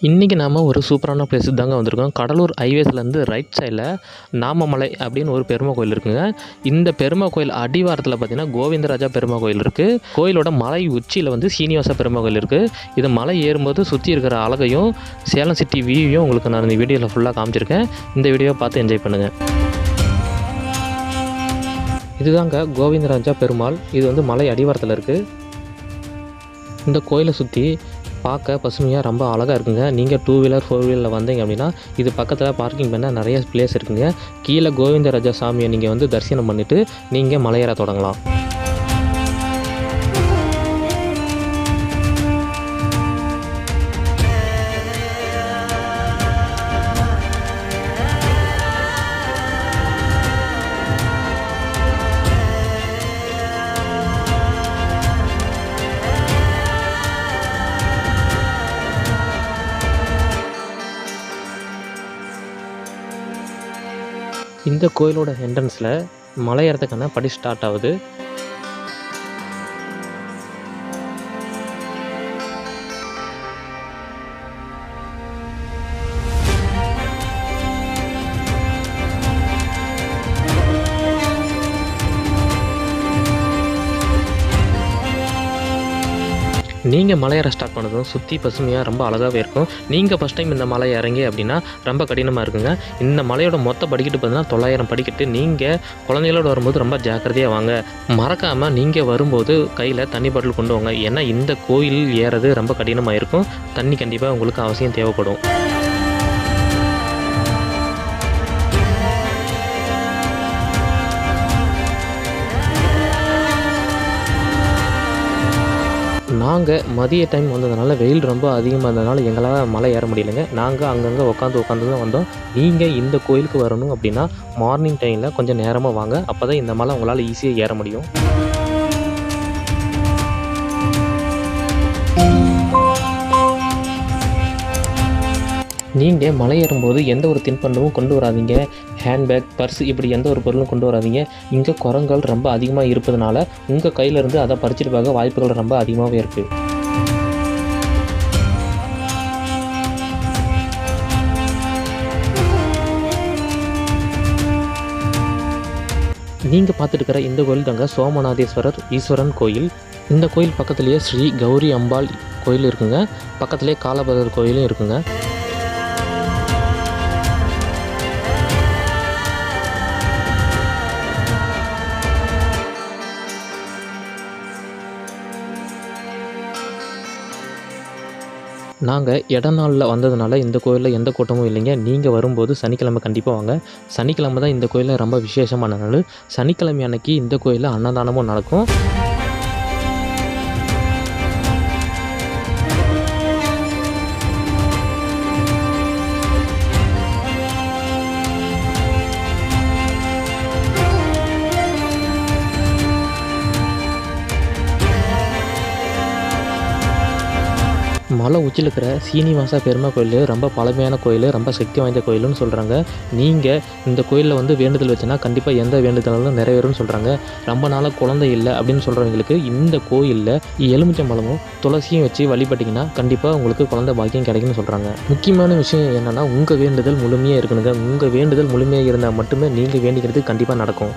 இன்றைக்கி நாம் ஒரு சூப்பரான பிளேஸுக்கு தாங்க வந்திருக்கோம். கடலூர் ஹைவேஸ்லேருந்து ரைட் சைடில் நாமமலை அப்படின்னு ஒரு பெருமை கோயில் இருக்குங்க. இந்த பெருமை கோயில் அடிவாரத்தில் பார்த்திங்கன்னா கோவிந்தராஜா பெருமை கோயில் இருக்குது. கோயிலோட மலை உச்சியில் வந்து சீனிவாச பெருமை கோயில் இருக்குது. இது மலை ஏறும்போது சுற்றி இருக்கிற அழகையும் சேலம் சிட்டி வியூவையும் உங்களுக்கு நான் இந்த வீடியோவில் ஃபுல்லாக காமிச்சிருக்கேன். இந்த வீடியோவை பார்த்து என்ஜாய் பண்ணுங்கள். இதுதாங்க கோவிந்தராஜா பெருமாள். இது வந்து மலை அடிவாரத்தில் இருக்குது. இந்த கோயிலை சுற்றி பார்க்க பசுமையாக ரொம்ப அழகாக இருக்குங்க. நீங்கள் 2 வீலர் 4 வீலரில் வந்தீங்க அப்படின்னா இது பக்கத்தில் பார்க்கிங் பண்ண நிறைய பிளேஸ் இருக்குங்க. கீழே கோவிந்தராஜா சாமியை நீங்கள் வந்து தரிசனம் பண்ணிவிட்டு நீங்கள் மலையேற தொடங்கலாம். இந்த கோயிலோட என்ட்ரன்ஸில் மலை ஏறதுக்கான படி ஸ்டார்ட் ஆகுது. நீங்கள் மலையேற ஸ்டார்ட் பண்ணதும் சுற்றி பசுமையாக ரொம்ப அழகாகவே இருக்கும். நீங்கள் ஃபஸ்ட் டைம் இந்த மலை இறங்கி அப்படின்னா ரொம்ப கடினமாக இருக்குங்க. இந்த மலையோட மொத்த படிக்கட்டு பார்த்தீங்கன்னா 900 படிக்கட்டு. நீங்கள் குழந்தைகளோடு வரும்போது ரொம்ப ஜாக்கிரதையாக வாங்க. மறக்காமல் நீங்கள் வரும்போது கையில் தண்ணி பாட்டில் கொண்டு வாங்க. ஏன்னா இந்த கோயில் ஏறது ரொம்ப கடினமாக இருக்கும். தண்ணி கண்டிப்பாக உங்களுக்கு அவசியம் தேவைப்படும். நாங்கள் மதிய டைம் வந்ததுனால வெயில் ரொம்ப அதிகமாக இருந்ததுனால எங்களால் மலை ஏற முடியலைங்க. நாங்கள் அங்கங்கே உட்காந்து தான் வந்தோம். நீங்கள் இந்த கோயிலுக்கு வரணும் அப்படின்னா மார்னிங் டைமில் கொஞ்சம் நேரமாக வாங்க. அப்போ தான் இந்த மலை உங்களால் ஈஸியாக ஏற முடியும். நீங்கள் மலை ஏறும்போது எந்த ஒரு தின்பண்டமும் கொண்டு வராதீங்க. ஹேண்ட்பேக், பர்ஸ் இப்படி எந்த ஒரு பொருளும் கொண்டு வராதீங்க. இங்கே குரங்குகள் ரொம்ப அதிகமாக இருப்பதுனால உங்கள் கையிலேருந்து அதை பறிச்சுட்டு பார்க்க வாய்ப்புகள் ரொம்ப அதிகமாகவே இருக்குது. நீங்கள் பார்த்துட்டு இருக்கிற இந்த கோயில் தாங்க சோமநாதேஸ்வரர் ஈஸ்வரன் கோயில். இந்த கோயில் பக்கத்துலேயே ஸ்ரீ கௌரி அம்பாள் கோயில் இருக்குங்க. பக்கத்துலேயே காலபைரவர் கோயிலும் இருக்குங்க. நாங்கள் இடநாளில் வந்ததுனால இந்த கோயிலில் எந்த கூட்டமும் இல்லைங்க. நீங்கள் வரும்போது சனிக்கிழமை கண்டிப்பாக வாங்க. சனிக்கிழமை தான் இந்த கோயிலில் ரொம்ப விசேஷமான நாள். சனிக்கிழமை அன்னைக்கு இந்த கோயிலில் அன்னதானமும் நடக்கும். மலை உச்சியில் இருக்கிற சீனிவாசா பெருமை கோயில் ரொம்ப பழமையான கோயில், ரொம்ப சக்தி வாய்ந்த கோயிலுன்னு சொல்கிறாங்க. நீங்கள் இந்த கோயிலில் வந்து வேண்டுதல் வச்சுன்னா கண்டிப்பாக எந்த வேண்டுதலும் நிறைவேறும்னு சொல்கிறாங்க. ரொம்ப நாளாக குழந்தை இல்லை அப்படின்னு சொல்கிறவங்களுக்கு இந்த கோயிலில் எலுமிச்சம்பழமும் துளசியும் வச்சு வழிபட்டிங்கன்னா கண்டிப்பாக உங்களுக்கு குழந்தை பாக்கியம் கிடைக்கும்னு சொல்கிறாங்க. முக்கியமான விஷயம் என்னென்னா உங்கள் வேண்டுதல் முழுமையாக இருக்கணுங்க. உங்கள் வேண்டுதல் முழுமையாக இருந்தால் மட்டுமே நீங்கள் வேண்டிக்கிறது கண்டிப்பாக நடக்கும்.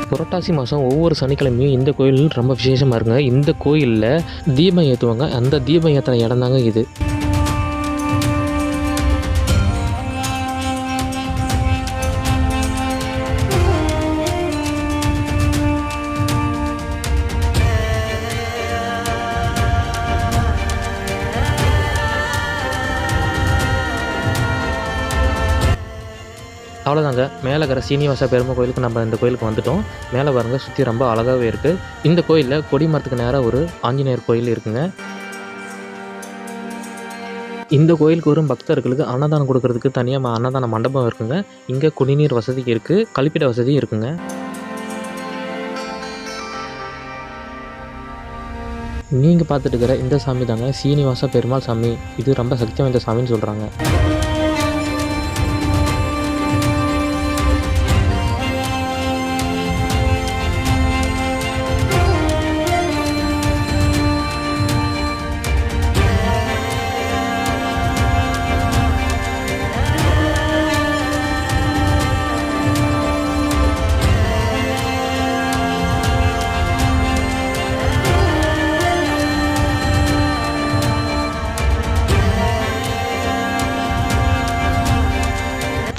புரட்டாசி மாதம் ஒவ்வொரு சனிக்கிழமையும் இந்த கோயில் ரொம்ப விசேஷமாக இருக்குங்க. இந்த கோயிலில் தீபம் ஏற்றுவாங்க. அந்த தீபம் ஏற்றுற இடம் தாங்க இது. அவ்வளோதாங்க. மேலே இருக்கிற சீனிவாச பெருமை கோயிலுக்கு நம்ம இந்த கோயிலுக்கு வந்துட்டோம். மேலே பாருங்கள், சுற்றி ரொம்ப அழகாகவே இருக்குது. இந்த கோயிலில் கொடி மரத்துக்கு நேராக ஒரு ஆஞ்சநேயர் கோயில் இருக்குங்க. இந்த கோயிலுக்கு வரும் பக்தர்களுக்கு அன்னதானம் கொடுக்கறதுக்கு தனியாக அன்னதான மண்டபம் இருக்குங்க. இங்கே குடிநீர் வசதி இருக்குது, கழிப்பிட வசதியும் இருக்குங்க. நீங்கள் பார்த்துட்டு இருக்கிற இந்த சாமி தாங்க சீனிவாச பெருமாள் சாமி. இது ரொம்ப சக்தி வாய்ந்த சாமின்னு சொல்கிறாங்க.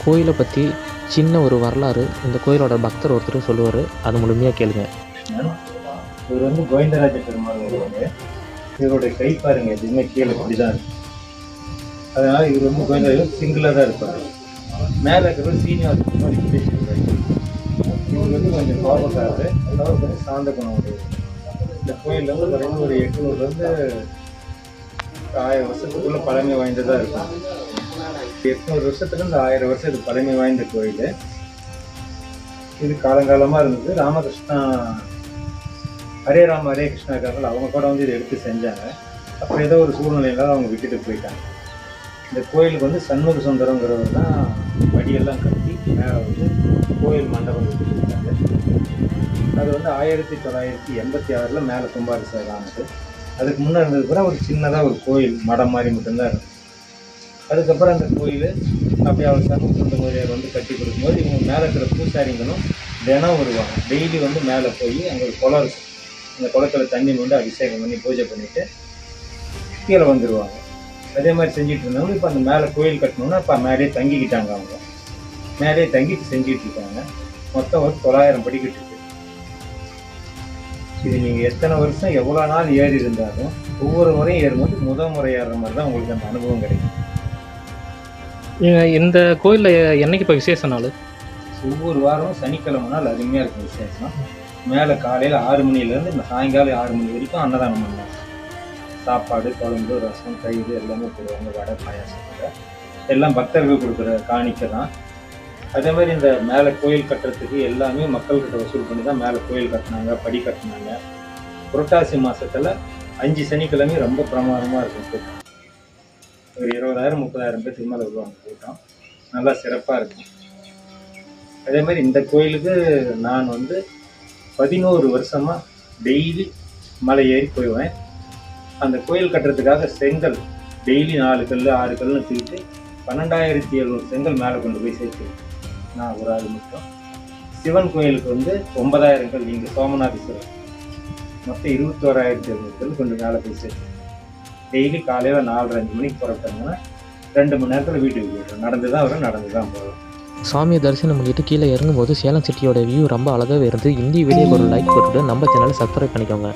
கோயிலை பற்றி சின்ன ஒரு வரலாறு இந்த கோயிலோட பக்தர் ஒருத்தர் சொல்லுவார். அது முழுமையாக கேளுங்க. இவர் வந்து கோவிந்தராஜ பெருமாள் வருவாங்க. இவருடைய கை பாருங்க எதுவுமே கீழே இப்படிதான் இருக்கு. அதனால இவர் வந்து கோவிந்தராஜர் சிங்கிளாக தான் இருப்பார். மேலே இருக்கிறவர் சீனிவாச பெருமாள் இப்படி சொல்றாரு. இவர் வந்து கொஞ்சம் கோபக்காரரு, அதாவது கொஞ்சம் சாந்த குணம் உடையவர். இந்த கோயில் வந்து பார்த்தீங்கன்னா ஒரு 800 1000 வருஷத்துக்குள்ள பழமை வாய்ந்ததாக இருக்கும். 800 வருஷத்துலேருந்து 1000 வருஷம் இது பழமை வாய்ந்த கோயில். இது காலங்காலமாக இருந்தது. ராமகிருஷ்ணா ஹரே ராம ஹரே கிருஷ்ணா இருக்காங்க, அவங்க கூட வந்து இதை எடுத்து செஞ்சாங்க. அப்போ ஏதோ ஒரு சூழ்நிலையில அவங்க விட்டுட்டு போயிட்டாங்க. இந்த கோயிலுக்கு வந்து சண்முக சுந்தரங்கிறவர் தான் படியெல்லாம் கட்டி மேலே வந்து கோயில் மண்டபம் கட்டிருக்காங்க. அது வந்து 1986 மேலே கும்பாபிஷேகம் ஆனது. அதுக்கு முன்னே இருந்தது கூட ஒரு சின்னதாக ஒரு கோயில் மடம் மாதிரி மட்டும்தான் இருந்தது. அதுக்கப்புறம் அந்த கோயில் அப்படியே அவர் சண்முக சுந்தரர் வந்து கட்டி கொடுக்கும்போது இவங்க மேலே இருக்கிற பூசாரிங்களும் தினம் வருவாங்க. டெய்லி வந்து மேலே போய் அங்கே ஒரு குளம் இருக்கும். அந்த குளத்தில் தண்ணி கொண்டு அபிஷேகம் பண்ணி பூஜை பண்ணிவிட்டு கீழே வந்துடுவாங்க. அதே மாதிரி செஞ்சுட்டு இருந்தவங்க இப்போ அந்த மேலே கோயில் கட்டணுன்னா இப்போ மேலேயே தங்கிக்கிட்டாங்க. அவங்க மேலேயே தங்கிட்டு செஞ்சுட்டு இருக்காங்க. மொத்தம் ஒரு 900 படிக்கட்டு இருக்குது. இது நீங்கள் எத்தனை வருஷம் எவ்வளோ நாள் ஏறி இருந்தாலும் ஒவ்வொரு முறையும் ஏறும்போது முதல் முறை ஏறுற மாதிரி தான் உங்களுக்கு அந்த அனுபவம் கிடைக்கும். இந்த கோயிலில் என்னைக்கு இப்போ விசேஷ நாள்? ஒவ்வொரு வாரமும் சனிக்கிழமை நாள் அருமையாக இருக்கும் விசேஷம். மேலே காலையில் 6 மணிலேருந்து இந்த சாயங்காலம் 6 மணி வரைக்கும் அன்னதானம் பண்ணுவாங்க. சாப்பாடு, குழம்பு, ரசம், தயிர் எல்லாமே போடுவாங்க. வடை, பாயாசம் எல்லாம் பக்தர்கள் கொடுக்குற காணிக்கை தான். அதே மாதிரி இந்த மேலே கோயில் கட்டுறதுக்கு எல்லாமே மக்கள்கிட்ட வசூல் பண்ணி தான் மேலே கோயில் கட்டினாங்க, படி கட்டினாங்க. புரட்டாசி மாதத்தில் 5 சனிக்கிழமை ரொம்ப பிரமாதமாக இருக்கும் கூட்டம். ஒரு 20,000 30,000 பேருக்கு மேலே வருவாங்க கூட்டம். நல்லா சிறப்பாக இருக்கும். அதே மாதிரி இந்த கோயிலுக்கு நான் வந்து 11 வருஷமாக டெய்லி மலை ஏறி போயிடுவேன். அந்த கோயில் கட்டுறதுக்காக செங்கல் டெய்லி 4 கல் 6 கல்னு தூக்கிட்டு 12,700 செங்கல் மேலே கொண்டு போய் சேர்த்துருவேன் நான் ஒரு ஆள் மட்டும். சிவன் கோயிலுக்கு வந்து 9,000 கல், இங்கே சோமநாதீஸ்வரர் மொத்தம் 21,700 கல் கொண்டு மேலே போய் சேர்த்து டெய்லி காலையில் 4:30 மணிக்கு புறப்பட்டாங்கன்னா 2 மணி நேரத்தில் வீட்டுக்கு போய்டும். நடந்து தான் வரும், நடந்து தான் போகிறோம். சாமியை தரிசனம் பண்ணிட்டு கீழே இறங்கும்போது சேலம் சிட்டியோட வியூ ரொம்ப அழகாகவே இருந்து இந்த வீடியோக்கு ஒரு லைக் போட்டுட்டு நம்ம சேனலை சப்ஸ்கிரைப் பண்ணிக்கோங்க.